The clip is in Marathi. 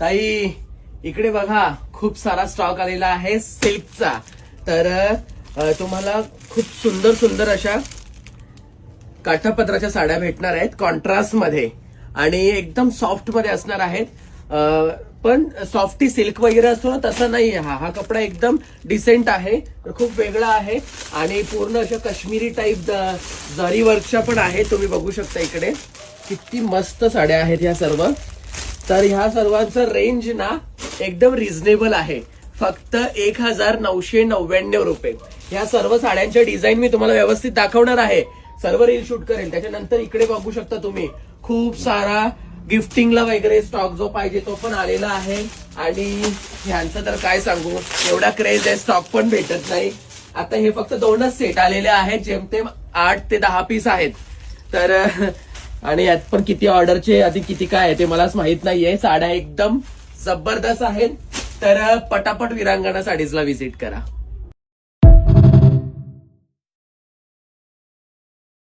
ताई इकडे बघा खूप सारा स्टॉक आलेला आहे सिल्कचा. तर तुम्हाला खूप सुंदर सुंदर अशा काठापदराच्या साड्या भेटणार आहेत कॉन्ट्रास्ट मध्ये आणि एकदम सॉफ्ट मध्ये असणार आहेत. पण सॉफ्टी सिल्क वगैरे असतो ना तसं नाही. हा कपडा एकदम डिसेंट आहे, खूप वेगळा आहे आणि पूर्ण अशा काश्मीरी टाईप जरी वर्कच्या पण आहे. तुम्ही बघू शकता इकडे किती मस्त साड्या आहेत ह्या सर्व. तर ह्या सर्वांचं रेंज ना एकदम रिझनेबल आहे, फक्त 1999 रुपये. ह्या सर्व साड्यांच्या डिझाईन मी तुम्हाला व्यवस्थित दाखवणार आहे, सर्व रील शूट करेल. त्याच्यानंतर इकडे बघू शकता तुम्ही खूप सारा गिफ्टिंगला वगैरे स्टॉक जो पाहिजे तो पण आलेला आहे. आणि ह्यांचं तर काय सांगू, एवढा क्रेज आहे, स्टॉक पण भेटत नाही. आता हे फक्त 2च सेट आलेले आहेत, जेमतेम 8 ते 10 पीस आहेत. तर आणि यात पण किती ऑर्डरचे आधी किती काय आहे ते मलाच माहित नाहीये. साड्या एकदम जबरदस्त आहेत. तर पटापट विरांगणा साडीजला व्हिजिट करा.